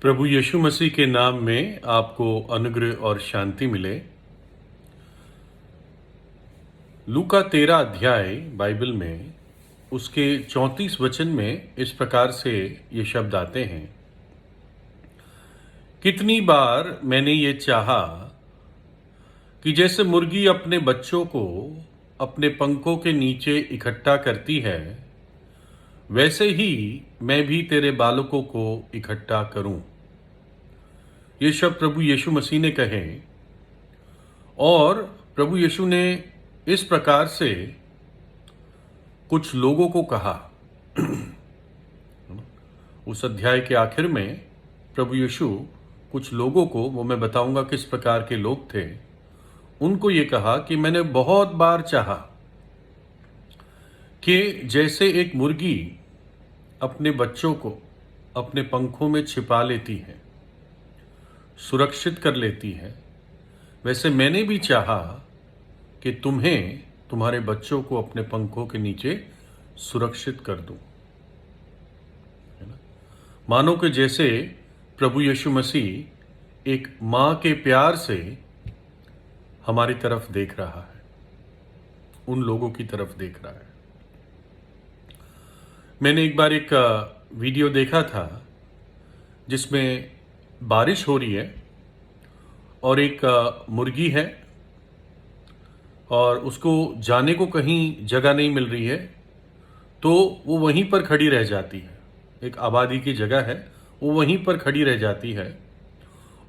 प्रभु यीशु मसीह के नाम में आपको अनुग्रह और शांति मिले। लूका 13 अध्याय बाइबल में उसके 34 वचन में इस प्रकार से ये शब्द आते हैं। कितनी बार मैंने ये चाहा कि जैसे मुर्गी अपने बच्चों को अपने पंखों के नीचे इकट्ठा करती है, वैसे ही मैं भी तेरे बालकों को इकट्ठा करूं। ये शब्द प्रभु यीशु मसीह ने कहे और प्रभु यीशु ने इस प्रकार से कुछ लोगों को कहा। उस अध्याय के आखिर में प्रभु यीशु कुछ लोगों को, वो मैं बताऊंगा किस प्रकार के लोग थे, उनको ये कहा कि मैंने बहुत बार चाहा कि जैसे एक मुर्गी अपने बच्चों को अपने पंखों में छिपा लेती है, सुरक्षित कर लेती है, वैसे मैंने भी चाहा कि तुम्हें, तुम्हारे बच्चों को अपने पंखों के नीचे सुरक्षित कर दूं। है ना? मानो कि जैसे प्रभु यीशु मसीह एक मां के प्यार से हमारी तरफ देख रहा है, उन लोगों की तरफ देख रहा है। मैंने एक बार एक वीडियो देखा था जिसमें बारिश हो रही है और एक मुर्गी है और उसको जाने को कहीं जगह नहीं मिल रही है, तो वो वहीं पर खड़ी रह जाती है। एक आबादी की जगह है, वो वहीं पर खड़ी रह जाती है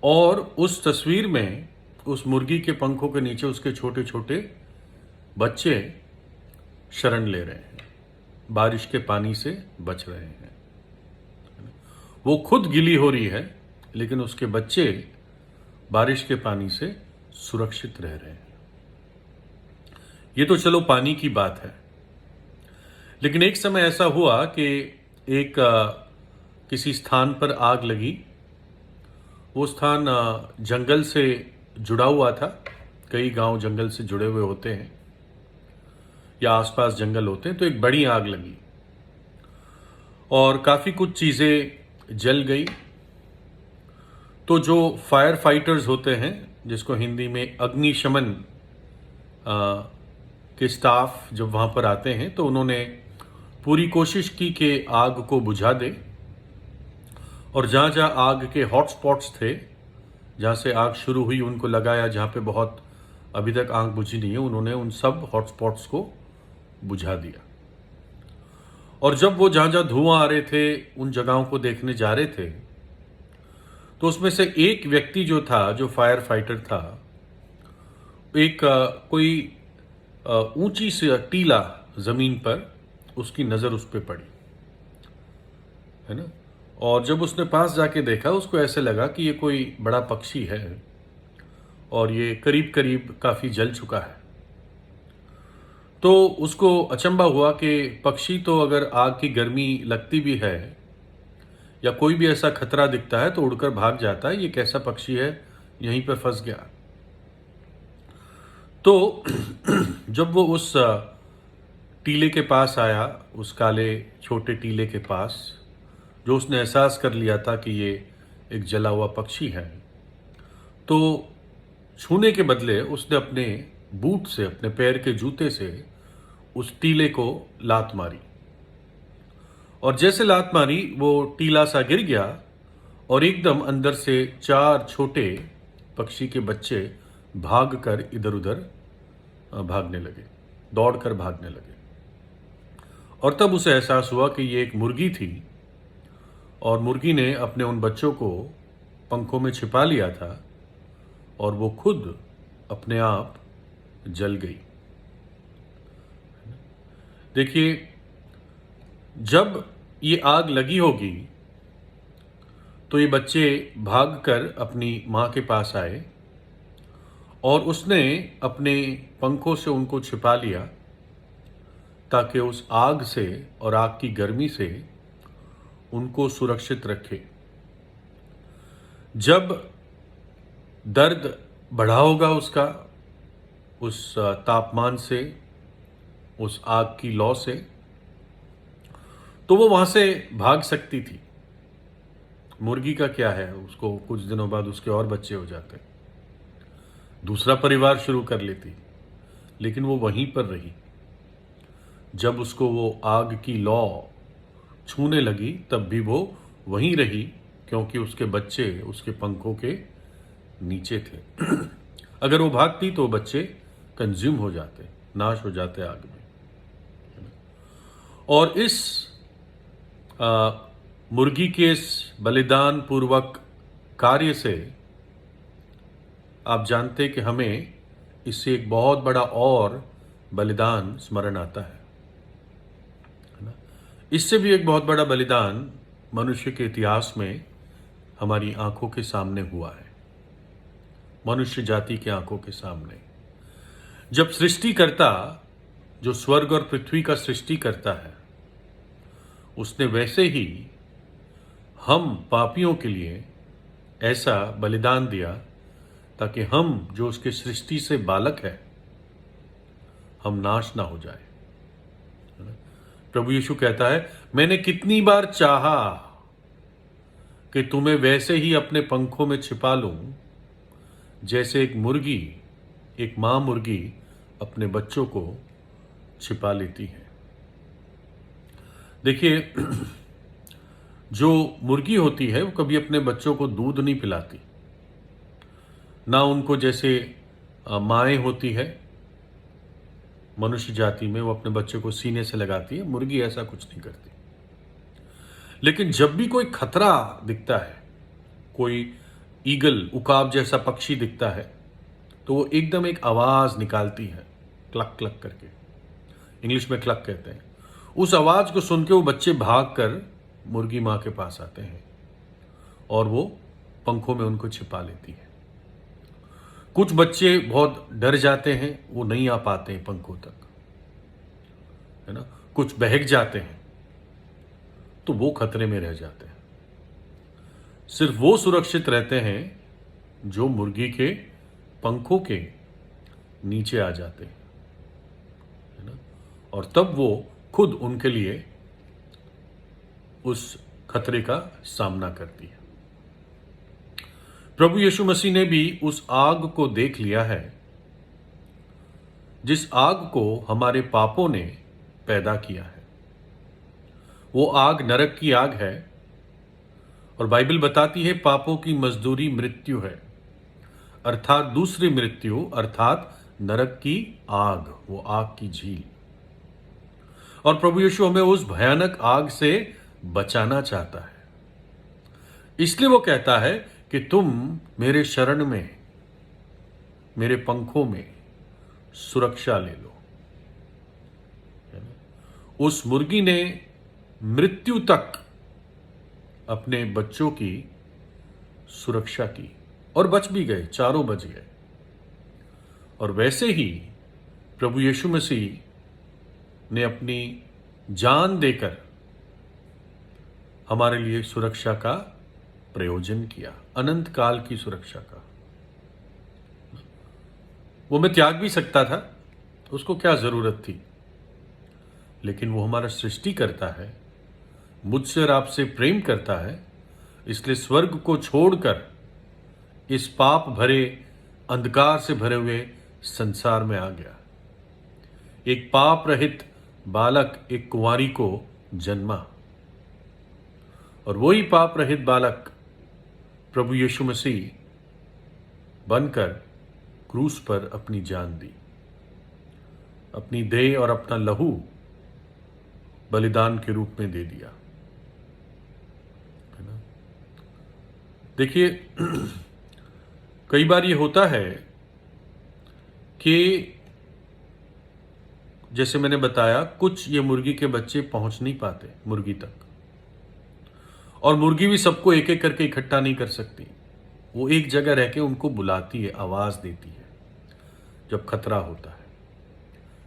और उस तस्वीर में उस मुर्गी के पंखों के नीचे उसके छोटे छोटे बच्चे शरण ले रहे हैं, बारिश के पानी से बच रहे हैं। वो खुद गीली हो रही है लेकिन उसके बच्चे बारिश के पानी से सुरक्षित रह रहे हैं। ये तो चलो पानी की बात है, लेकिन एक समय ऐसा हुआ कि एक किसी स्थान पर आग लगी। वो स्थान जंगल से जुड़ा हुआ था। कई गांव जंगल से जुड़े हुए होते हैं या आसपास जंगल होते हैं। तो एक बड़ी आग लगी और काफ़ी कुछ चीज़ें जल गई। तो जो फायर फाइटर्स होते हैं, जिसको हिंदी में अग्निशमन के स्टाफ जब वहाँ पर आते हैं, तो उन्होंने पूरी कोशिश की कि आग को बुझा दे और जहाँ जहाँ आग के हॉटस्पॉट्स थे, जहाँ से आग शुरू हुई, उनको लगाया। जहाँ पे बहुत अभी तक आग बुझी नहीं है, उन्होंने उन सब हॉटस्पॉट्स को बुझा दिया। और जब वो जहाँ जहाँ धुआं आ रहे थे, उन जगहों को देखने जा रहे थे, तो उसमें से एक व्यक्ति जो था, जो फायर फाइटर था, एक कोई ऊंची सी टीला जमीन पर, उसकी नज़र उस पर पड़ी, है ना। और जब उसने पास जाके देखा, उसको ऐसे लगा कि ये कोई बड़ा पक्षी है और ये करीब करीब काफ़ी जल चुका है। तो उसको अचंभा हुआ कि पक्षी तो अगर आग की गर्मी लगती भी है या कोई भी ऐसा खतरा दिखता है तो उड़कर भाग जाता है, ये कैसा पक्षी है, यहीं पर फंस गया। तो जब वो उस टीले के पास आया, उस काले छोटे टीले के पास, जो उसने एहसास कर लिया था कि ये एक जला हुआ पक्षी है, तो छूने के बदले उसने अपने बूट से, अपने पैर के जूते से उस टीले को लात मारी। और जैसे लात मारी, वो टीला सा गिर गया और एकदम अंदर से 4 छोटे पक्षी के बच्चे भागकर इधर उधर भागने लगे, दौड़कर भागने लगे। और तब उसे एहसास हुआ कि ये एक मुर्गी थी और मुर्गी ने अपने उन बच्चों को पंखों में छिपा लिया था और वो खुद अपने आप जल गई। देखिए, जब ये आग लगी होगी तो ये बच्चे भागकर अपनी माँ के पास आए और उसने अपने पंखों से उनको छिपा लिया ताकि उस आग से और आग की गर्मी से उनको सुरक्षित रखे। जब दर्द बढ़ा होगा उसका, उस तापमान से, उस आग की लौ से, तो वो वहाँ से भाग सकती थी मुर्गी का क्या है, उसको कुछ दिनों बाद उसके और बच्चे हो जाते, दूसरा परिवार शुरू कर लेती, लेकिन वो वहीं पर रही। जब उसको वो आग की लौ छूने लगी तब भी वो वहीं रही, क्योंकि उसके बच्चे उसके पंखों के नीचे थे। अगर वो भागती तो बच्चे कंज्यूम हो जाते, नाश हो जाते आग में। और इस मुर्गी के इस बलिदान पूर्वक कार्य से आप जानते कि हमें इससे एक बहुत बड़ा और बलिदान स्मरण आता है ना? इससे भी एक बहुत बड़ा बलिदान मनुष्य के इतिहास में हमारी आंखों के सामने हुआ है, मनुष्य जाति की आंखों के सामने। जब सृष्टिकर्ता, जो स्वर्ग और पृथ्वी का सृष्टि करता है, उसने वैसे ही हम पापियों के लिए ऐसा बलिदान दिया ताकि हम जो उसके सृष्टि से बालक है, हम नाश ना हो जाए। प्रभु यीशु कहता है, मैंने कितनी बार चाहा कि तुम्हें वैसे ही अपने पंखों में छिपा लूं जैसे एक मां मुर्गी अपने बच्चों को छिपा लेती है। देखिए, जो मुर्गी होती है वो कभी अपने बच्चों को दूध नहीं पिलाती, ना उनको जैसे माएँ होती है मनुष्य जाति में, वो अपने बच्चे को सीने से लगाती है, मुर्गी ऐसा कुछ नहीं करती। लेकिन जब भी कोई खतरा दिखता है, कोई ईगल, उकाब जैसा पक्षी दिखता है, तो वो एकदम एक आवाज निकालती है, क्लक क्लक करके, इंग्लिश में क्लक कहते हैं। उस आवाज को सुन के वो बच्चे भागकर मुर्गी माँ के पास आते हैं और वो पंखों में उनको छिपा लेती है। कुछ बच्चे बहुत डर जाते हैं, वो नहीं आ पाते हैं पंखों तक, है ना। कुछ बहक जाते हैं तो वो खतरे में रह जाते हैं। सिर्फ वो सुरक्षित रहते हैं जो मुर्गी के पंखों के नीचे आ जाते हैं, है ना। और तब वो खुद उनके लिए उस खतरे का सामना करती है। प्रभु यीशु मसीह ने भी उस आग को देख लिया है जिस आग को हमारे पापों ने पैदा किया है। वो आग नरक की आग है और बाइबल बताती है पापों की मजदूरी मृत्यु है, अर्थात दूसरी मृत्यु, अर्थात नरक की आग, वो आग की झील। और प्रभु यीशु हमें उस भयानक आग से बचाना चाहता है। इसलिए वो कहता है कि तुम मेरे शरण में, मेरे पंखों में सुरक्षा ले लो। उस मुर्गी ने मृत्यु तक अपने बच्चों की सुरक्षा की और बच भी गए, चारों बच गए। और वैसे ही प्रभु यीशु मसीह ने अपनी जान देकर हमारे लिए सुरक्षा का प्रयोजन किया, अनंत काल की सुरक्षा का। वो मैं त्याग भी सकता था, उसको क्या जरूरत थी, लेकिन वो हमारा सृष्टि करता है, मुझसे और आपसे प्रेम करता है, इसलिए स्वर्ग को छोड़कर इस पाप भरे, अंधकार से भरे हुए संसार में आ गया। एक पाप रहित बालक, एक कुंवारी को जन्मा, और वही पाप रहित बालक प्रभु यीशु मसीह बनकर क्रूस पर अपनी जान दी, अपनी देह और अपना लहू बलिदान के रूप में दे दिया, है ना। देखिए, कई बार ये होता है कि जैसे मैंने बताया, कुछ ये मुर्गी के बच्चे पहुंच नहीं पाते मुर्गी तक, और मुर्गी भी सबको एक एक करके इकट्ठा नहीं कर सकती। वो एक जगह रह के उनको बुलाती है, आवाज देती है जब खतरा होता है।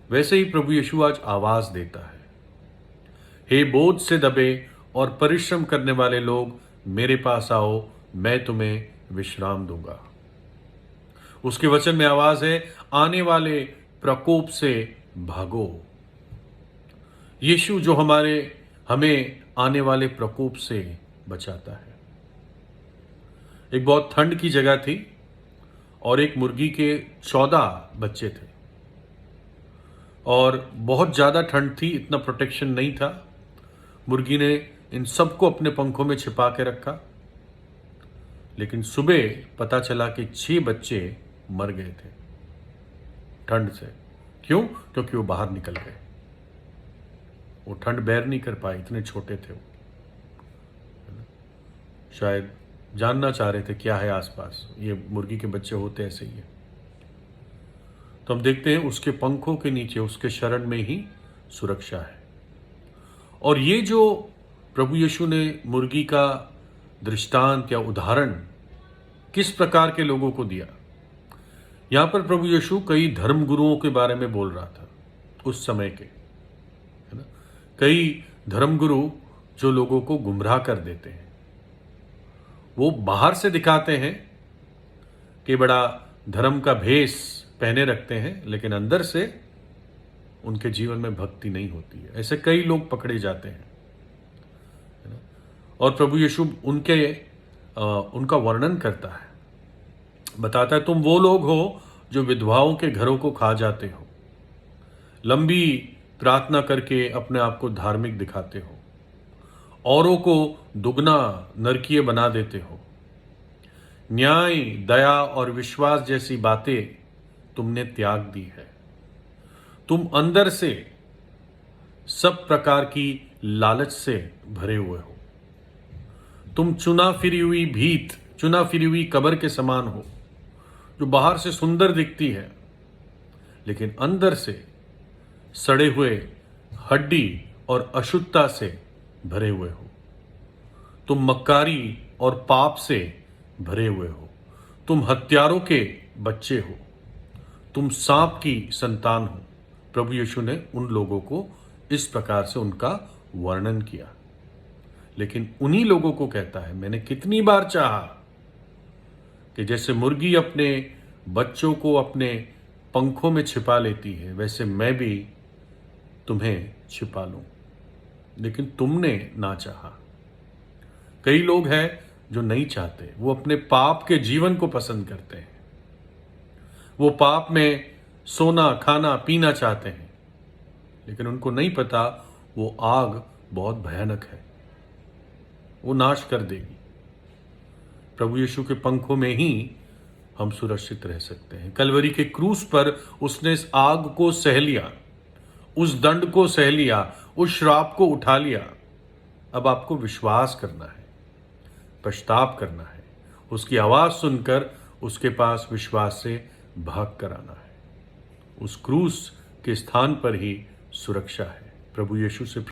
वैसे ही प्रभु यीशु आज आवाज देता है, हे बोझ से दबे और परिश्रम करने वाले लोग, मेरे पास आओ, मैं तुम्हें विश्राम दूंगा। उसके वचन में आवाज है, आने वाले प्रकोप से भागो। यीशु जो हमें आने वाले प्रकोप से बचाता है। एक बहुत ठंड की जगह थी और एक मुर्गी के 14 बच्चे थे और बहुत ज़्यादा ठंड थी, इतना प्रोटेक्शन नहीं था। मुर्गी ने इन सबको अपने पंखों में छिपा के रखा, लेकिन सुबह पता चला कि 6 बच्चे मर गए थे ठंड से। क्यों? क्योंकि वो बाहर निकल गए, वो ठंड बेर नहीं कर पाए, इतने छोटे थे वो। शायद जानना चाह रहे थे क्या है आसपास, ये मुर्गी के बच्चे होते ऐसे ही है। तो हम देखते हैं उसके पंखों के नीचे, उसके शरण में ही सुरक्षा है। और ये जो प्रभु यीशु ने मुर्गी का दृष्टांत या उदाहरण किस प्रकार के लोगों को दिया, यहां पर प्रभु यीशु कई धर्म गुरुओं के बारे में बोल रहा था उस समय के, है ना। कई धर्म गुरु जो लोगों को गुमराह कर देते हैं, वो बाहर से दिखाते हैं कि बड़ा धर्म का भेष पहने रखते हैं, लेकिन अंदर से उनके जीवन में भक्ति नहीं होती है। ऐसे कई लोग पकड़े जाते हैं, है ना। और प्रभु यीशु उनका वर्णन करता है, बताता है, तुम वो लोग हो जो विधवाओं के घरों को खा जाते हो, लंबी प्रार्थना करके अपने आप को धार्मिक दिखाते हो, औरों को दुगना नरकीय बना देते हो, न्याय, दया और विश्वास जैसी बातें तुमने त्याग दी है। तुम अंदर से सब प्रकार की लालच से भरे हुए हो। तुम चुना फिरी हुई कब्र के समान हो, जो बाहर से सुंदर दिखती है लेकिन अंदर से सड़े हुए हड्डी और अशुद्धता से भरे हुए हो। तुम मक्कारी और पाप से भरे हुए हो। तुम हत्यारों के बच्चे हो। तुम सांप की संतान हो। प्रभु यीशु ने उन लोगों को इस प्रकार से उनका वर्णन किया, लेकिन उन्हीं लोगों को कहता है, मैंने कितनी बार चाहा कि जैसे मुर्गी अपने बच्चों को अपने पंखों में छिपा लेती है, वैसे मैं भी तुम्हें छिपा लूं, लेकिन तुमने ना चाहा। कई लोग हैं जो नहीं चाहते, वो अपने पाप के जीवन को पसंद करते हैं, वो पाप में सोना, खाना, पीना चाहते हैं, लेकिन उनको नहीं पता वो आग बहुत भयानक है, वो नाश कर देगी। प्रभु यीशु के पंखों में ही हम सुरक्षित रह सकते हैं। कलवरी के क्रूस पर उसने इस आग को सह लिया, उस दंड को सह लिया, उस श्राप को उठा लिया। अब आपको विश्वास करना है, पश्चाताप करना है, उसकी आवाज सुनकर उसके पास विश्वास से भाग कर आना है। उस क्रूस के स्थान पर ही सुरक्षा है। प्रभु यीशु से